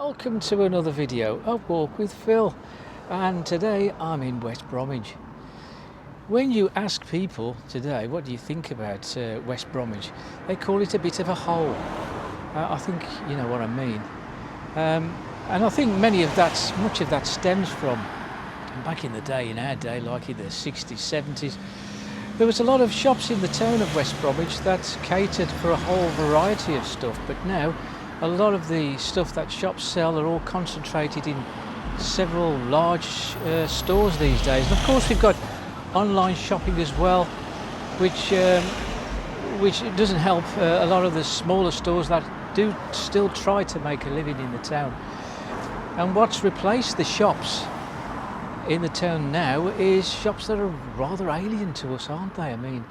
Welcome to another video of Walk with Phil, and today I'm in West Bromwich. When you ask people today what do you think about West Bromwich, they call it a bit of a hole. I think you know what I mean, and I think much of that stems from back in the day, in our day, like in the 60s, 70s. There was a lot of shops in the town of West Bromwich that catered for a whole variety of stuff, but now a lot of the stuff that shops sell are all concentrated in several large stores these days. And of course we've got online shopping as well, which doesn't help a lot of the smaller stores that do still try to make a living in the town. And what's replaced the shops in the town now is shops that are rather alien to us, aren't they? I mean,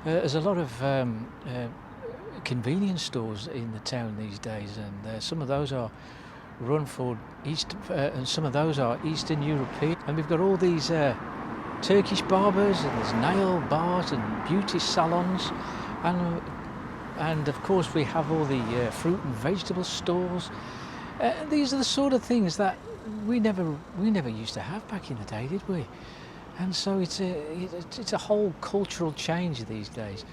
there's a lot of convenience stores in the town these days, and some of those are run for and some of those are Eastern European, and we've got all these Turkish barbers, and there's nail bars and beauty salons, and of course we have all the fruit and vegetable stores. These are the sort of things that we never used to have back in the day, did we? And so it's a whole cultural change these days.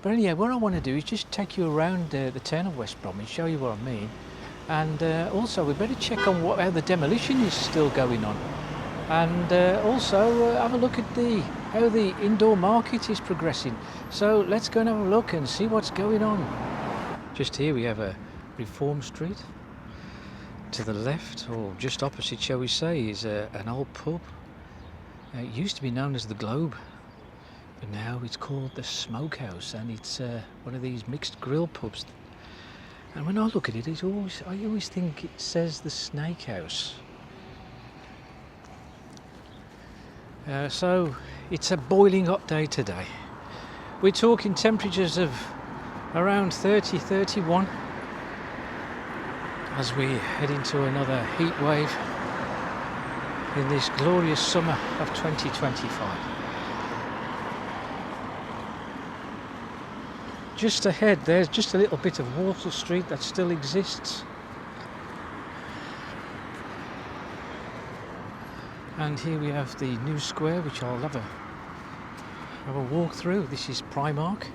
But anyway, what I want to do is just take you around the town of West Bromwich, show you what I mean, and also we better check on how the demolition is still going on, and also have a look at how the indoor market is progressing. So let's go and have a look and see what's going on. Just here we have a Reform Street. To the left, or just opposite shall we say, is an old pub. It used to be known as the Globe, but now it's called the Smokehouse, and it's one of these mixed grill pubs. And when I look at it, I always think it says the Snake House. So it's a boiling hot day today. We're talking temperatures of around 30, 31 as we head into another heat wave in this glorious summer of 2025. Just ahead there's just a little bit of Water Street that still exists, and here we have the new square, which I'll have a walk through. This is Primark,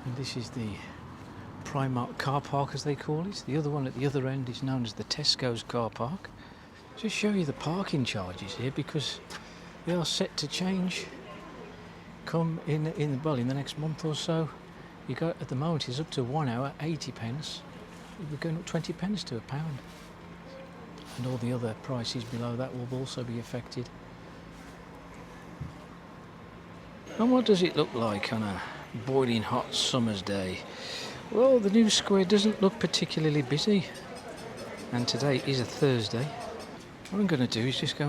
and this is the Primark car park, as they call it. The other one at the other end is known as the Tesco's car park. Just show you the parking charges here, because they are set to change come in the next month or so. You got, at the moment it's up to 1 hour 80 pence. We're going up 20 pence to £1, and all the other prices below that will also be affected. And what does it look like on a boiling hot summer's day? Well, the new square doesn't look particularly busy, and today is a Thursday. What I'm going to do is just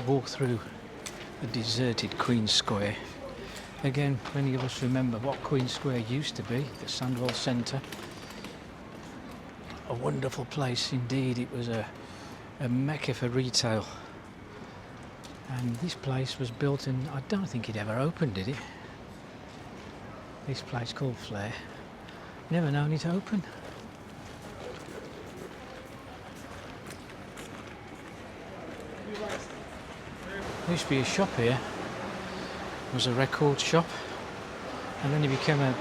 walk through a deserted Queen Square. Again, many of us remember what Queen Square used to be, the Sandwell Centre. A wonderful place indeed. It was a mecca for retail, and this place was built in, I don't think it ever opened, did it? This place called Flair. Never known it open. There used to be a shop here. It was a record shop, and then it became a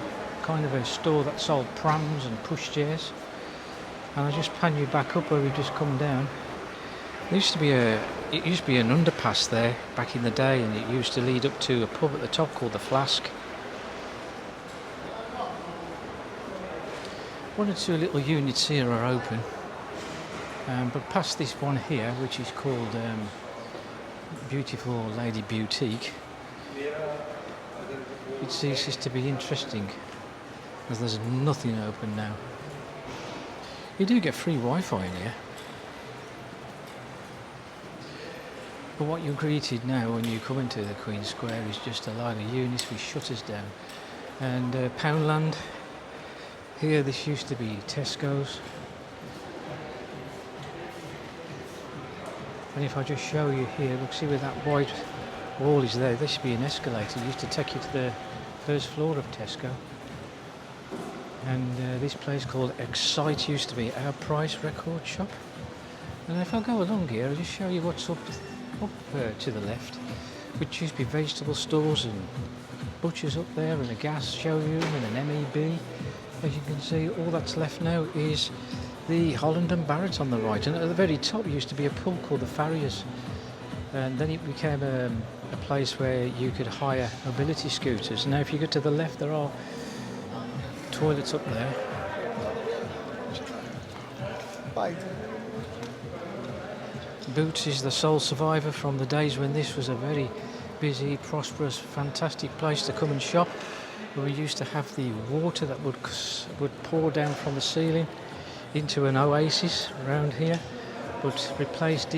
kind of a store that sold prams and pushchairs. And I'll just pan you back up where we've just come down. It used to be an underpass there back in the day, and it used to lead up to a pub at the top called the Flask. One or two little units here are open, but past this one here, which is called Beautiful Lady Boutique, it ceases to be interesting, as there's nothing open now. You do get free Wi-Fi in here, but what you're greeted now when you come into the Queen Square is just a line of units with shutters down, and Poundland. Here, this used to be Tesco's. And if I just show you here, look, see where that white wall is there? There should be an escalator. It used to take you to the first floor of Tesco. And this place called Excite used to be our price record shop. And if I go along here, I'll just show you what's up to the left, which used to be vegetable stores and butchers up there, and a gas showroom and an MEB. As you can see, all that's left now is the Holland and Barrett on the right, and at the very top used to be a pub called the Farriers, and then it became a place where you could hire mobility scooters. Now if you go to the left, there are toilets up there. Bye. Boots is the sole survivor from the days when this was a very busy, prosperous, fantastic place to come and shop, where we used to have the water that would pour down from the ceiling into an oasis around here, but they replaced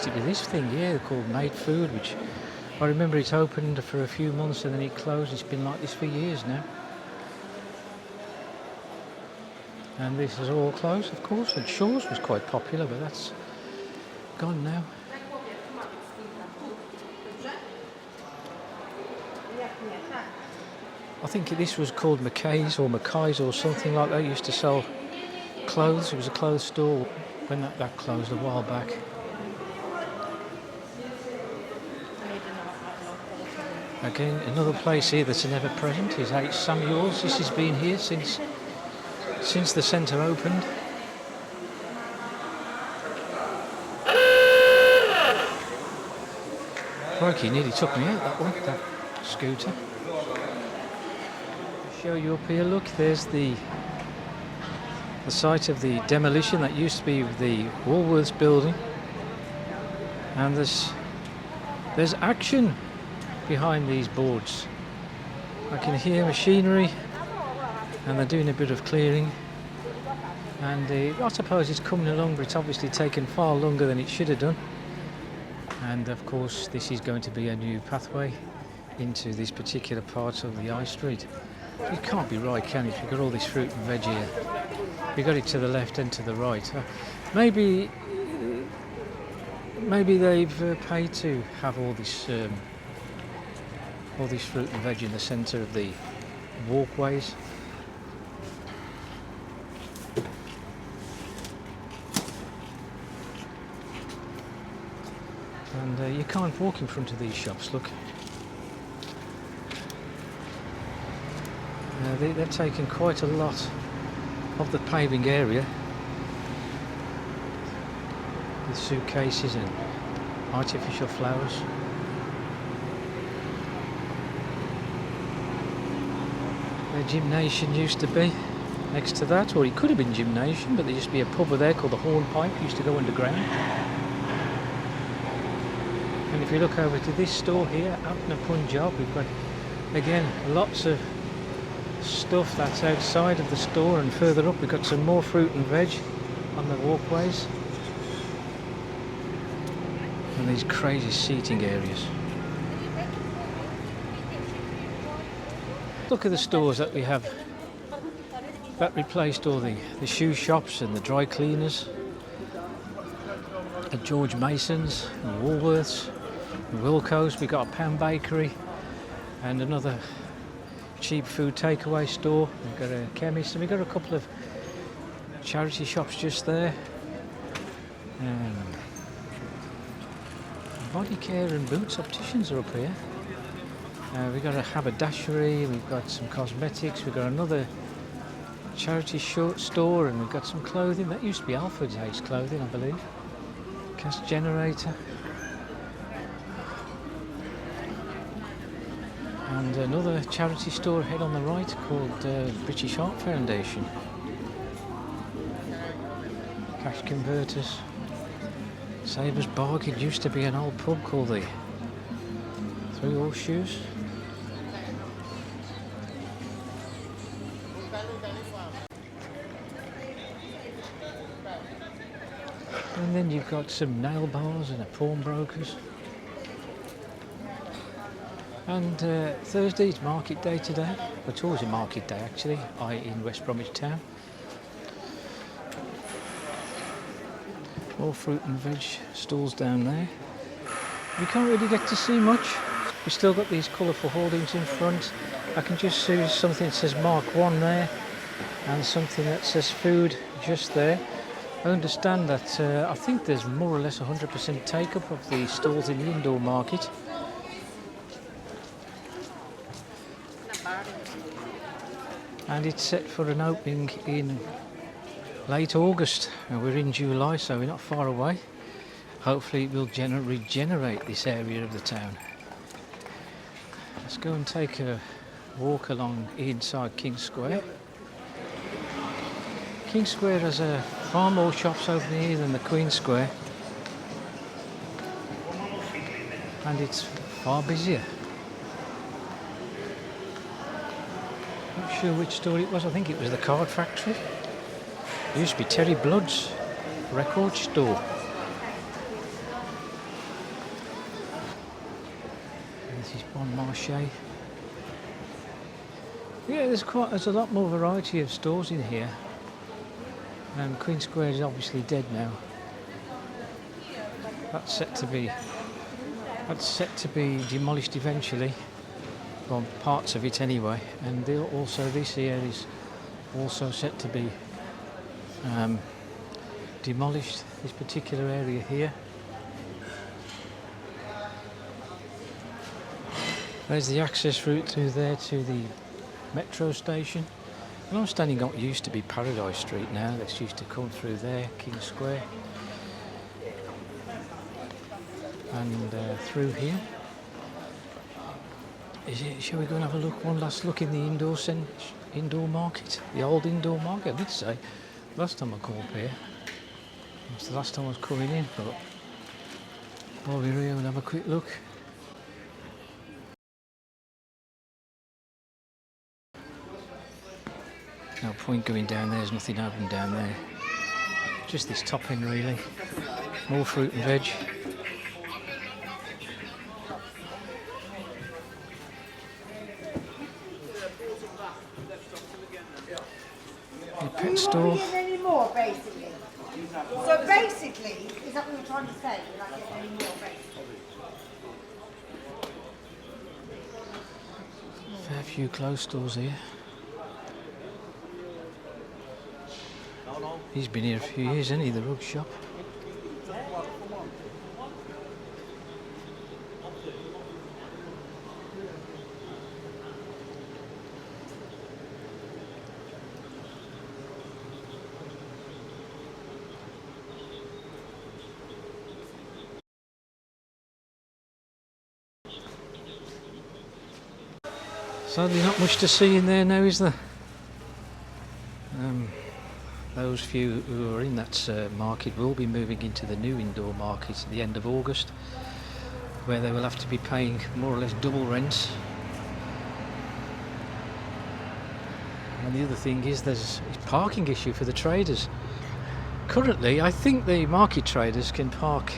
it with this thing here called Made Food, which I remember it opened for a few months and then it closed. It's been like this for years now. And this is all closed, of course, and Shaw's was quite popular, but that's gone now. I think this was called McKay's or something like that. It used to sell clothes. It was a clothes store when that closed a while back. Again, another place here that's an ever-present is H. Samuel's. This has been here since the centre opened. Crikey, nearly took me out that scooter. Show you up here, look, there's the site of the demolition that used to be the Woolworths building, and there's action behind these boards. I can hear machinery and they're doing a bit of clearing, and I suppose it's coming along, but it's obviously taken far longer than it should have done. And of course this is going to be a new pathway into this particular part of the high street. It can't be right, can it? We've got all this fruit and veg here. We've got it to the left and to the right. Maybe they've paid to have all this fruit and veg in the centre of the walkways. And you can't walk in front of these shops, look. They've taken quite a lot of the paving area with suitcases and artificial flowers. Where gymnasium used to be next to that, or it could have been gymnasium, but there used to be a pub there called the Hornpipe, used to go underground. And if you look over to this store here, Apna Punjab, we've got again lots of stuff that's outside of the store, and further up we've got some more fruit and veg on the walkways, and these crazy seating areas. Look at the stores that we have that replaced all the shoe shops and the dry cleaners at George Mason's and Woolworths and Wilco's. We got a Pan Bakery and another cheap food takeaway store. We've got a chemist, and we've got a couple of charity shops just there. Body care and boots opticians are up here. We've got a haberdashery, we've got some cosmetics, we've got another charity store, and we've got some clothing. That used to be Alfred's Ace clothing, I believe. Gas generator. And another charity store ahead on the right called British Heart Foundation. Cash converters. Sabre's Bargain used to be an old pub called the Three Horseshoes. And then you've got some nail bars and a pawnbrokers. And Thursday's market day today. It's always a market day actually, in West Bromwich Town. More fruit and veg stalls down there. We can't really get to see much. We've still got these colourful hoardings in front. I can just see something that says Mark 1 there. and something that says food just there. I understand that I think there's more or less 100% take-up of the stalls in the indoor market. And it's set for an opening in late August, and we're in July, so we're not far away. Hopefully it will regenerate this area of the town. Let's go and take a walk along inside King Square. King Square has far more shops open here than the Queen Square, and it's far busier. Not sure which store it was. I think it was the card factory. It used to be Terry Blood's record store. And this is Bon Marché. Yeah, there's a lot more variety of stores in here. Queen Square is obviously dead now. That's set to be demolished eventually. Well, parts of it anyway, and also this here is also set to be demolished, this particular area here. There's the access route through there to the metro station, and I'm standing on what used to be Paradise Street now. This used to come through there, King Square, and through here. Shall we go and have a look, one last look in the indoor market, the old indoor market? I did say last time I come up here, it was the last time I was coming in, but while we're here we'll have a quick look. No point going down there, there's nothing open down there. Just this top end really. More fruit and veg. Pet store. Any more, basically. So basically, is that what you're trying to say? You're not getting any more, basically. Fair few clothes stores here. He's been here a few years, hasn't he, the rug shop? Sadly not much to see in there now, is there? Those few who are in that market will be moving into the new indoor market at the end of August, where they will have to be paying more or less double rents. And the other thing is there's a parking issue for the traders. Currently I think the market traders can park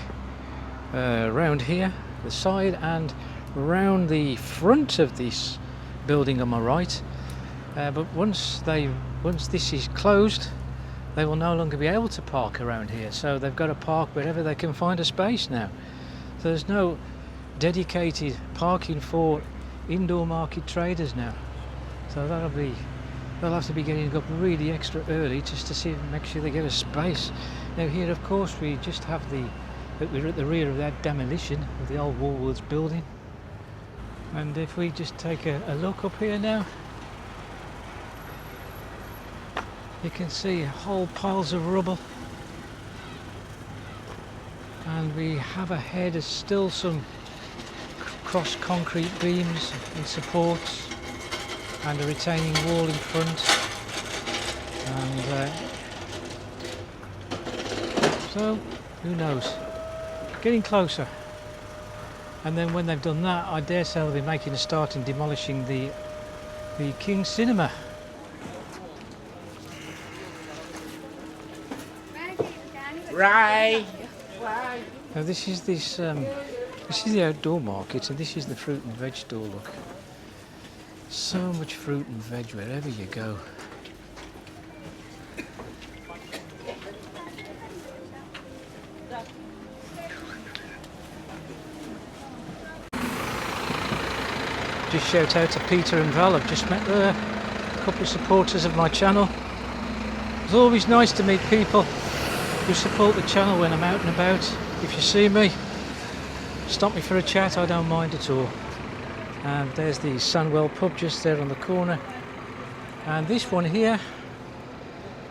around here, the side, and around the front of this building on my right, but once this is closed, they will no longer be able to park around here, so they've got to park wherever they can find a space now. So there's no dedicated parking for indoor market traders now, so they'll have to be getting up really extra early just to make sure they get a space. Now here of course we just have we're at the rear of that demolition of the old Woolworths building. And if we just take a look up here now, you can see whole piles of rubble, and we have ahead is still some cross concrete beams and supports and a retaining wall in front, and so who knows, getting closer. And then when they've done that, I dare say they'll be making a start in demolishing the King Cinema. Right. Now this is the outdoor market, and this is the fruit and veg store. Look, so much fruit and veg wherever you go. Just shout out to Peter and Val. I've just met a couple of supporters of my channel. It's always nice to meet people who support the channel when I'm out and about. If you see me, stop me for a chat, I don't mind at all. And there's the Sunwell pub just there on the corner. And this one here,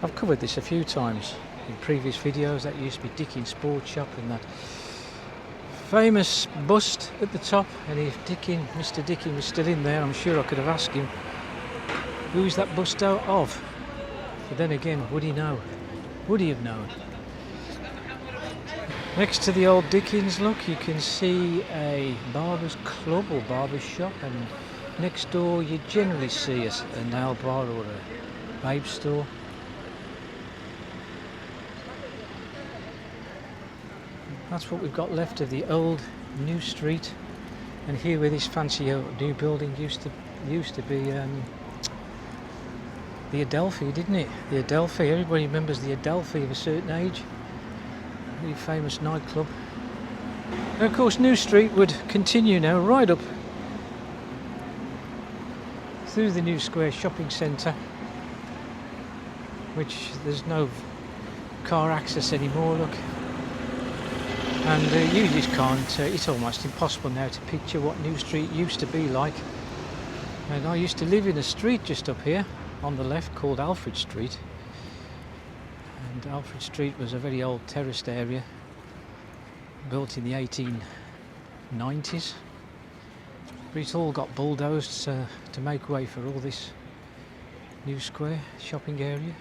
I've covered this a few times in previous videos. That used to be Dickens Sports Shop, and that famous bust at the top. And if Mr. Dickens was still in there, I'm sure I could have asked him, who's that bust out of? But then again, would he know? Would he have known? Next to the old Dickens look, you can see a barber's club or barber's shop, and next door you generally see a nail bar or a babe store. That's what we've got left of the old New Street. And here where this fancy new building used to be the Adelphi, didn't it? The Adelphi, everybody remembers the Adelphi of a certain age. Really famous nightclub. And of course New Street would continue now right up through the New Square shopping centre, which there's no car access anymore, look. And you just can't, it's almost impossible now to picture what New Street used to be like. And I used to live in a street just up here on the left called Alfred Street. And Alfred Street was a very old terraced area built in the 1890s. But it's all got bulldozed to make way for all this New Square shopping area.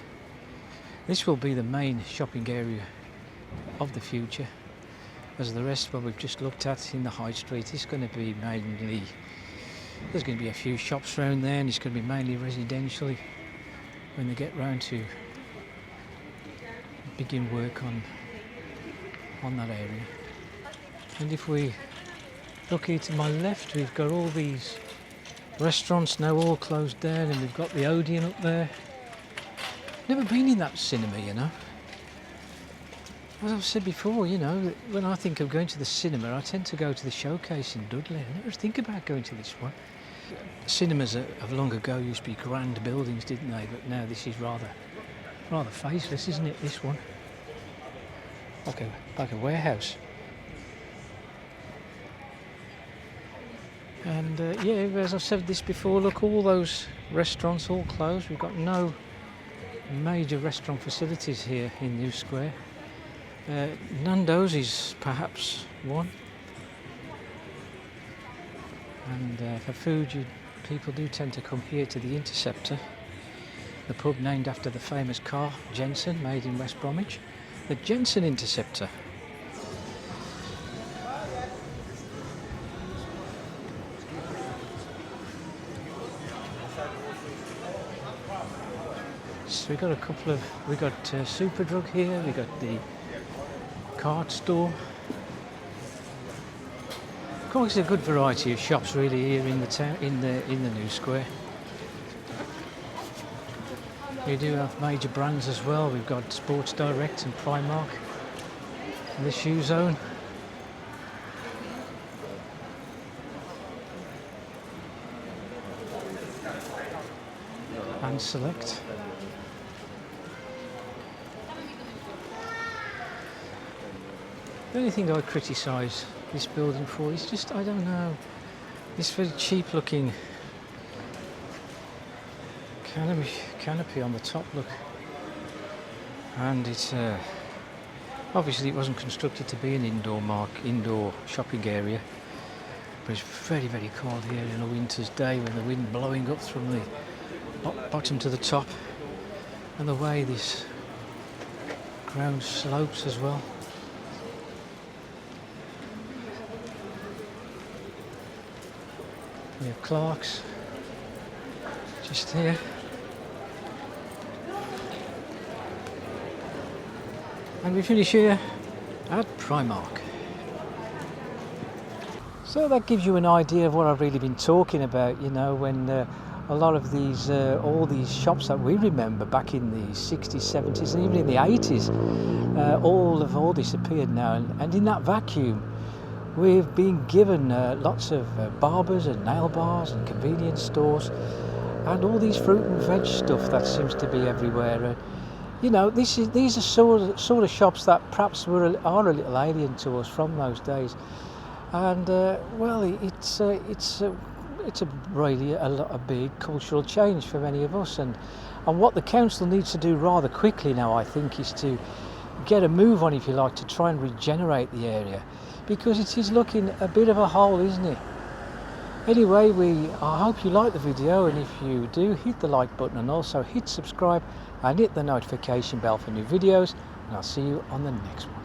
This will be the main shopping area of the future, as the rest what we've just looked at in the High Street is going to be mainly, there's going to be a few shops around there, and it's going to be mainly residential when they get round to begin work on that area. And if we look here to my left, we've got all these restaurants now all closed down, and we've got the Odeon up there. Never been in that cinema, you know. As I've said before, you know, when I think of going to the cinema, I tend to go to the Showcase in Dudley. I never think about going to this one. Cinemas of long ago used to be grand buildings, didn't they? But now this is rather faceless, isn't it, this one? Like a warehouse. And yeah, as I've said this before, look, all those restaurants all closed. We've got no major restaurant facilities here in New Square. Nando's is perhaps one. And for food, people do tend to come here to the Interceptor, the pub named after the famous car Jensen, made in West Bromwich, the Jensen Interceptor. So we got a couple of, we got Superdrug here, we got the card store. Of course, there's a good variety of shops really here in the town, in the New Square. We do have major brands as well. We've got Sports Direct and Primark, and the Shoe Zone. And Select. The only thing I criticise this building for is just, I don't know, this very cheap looking canopy on the top, look. And it's obviously it wasn't constructed to be an indoor shopping area, but it's very, very cold here in a winter's day when the wind blowing up from the bottom to the top, and the way this ground slopes as well. We have Clark's just here. And we finish here at Primark. So that gives you an idea of what I've really been talking about, you know, when a lot of these, all these shops that we remember back in the 60s, 70s and even in the 80s, all have all disappeared now. And in that vacuum, we've been given lots of barbers and nail bars and convenience stores and all these fruit and veg stuff that seems to be everywhere. you know, these are sort of shops that perhaps are a little alien to us from those days, and well, it's really a big cultural change for many of us, and what the council needs to do rather quickly now, I think, is to get a move on, if you like, to try and regenerate the area, because it is looking a bit of a hole, isn't it? Anyway, I hope you like the video, and if you do, hit the like button and also hit subscribe and hit the notification bell for new videos, and I'll see you on the next one.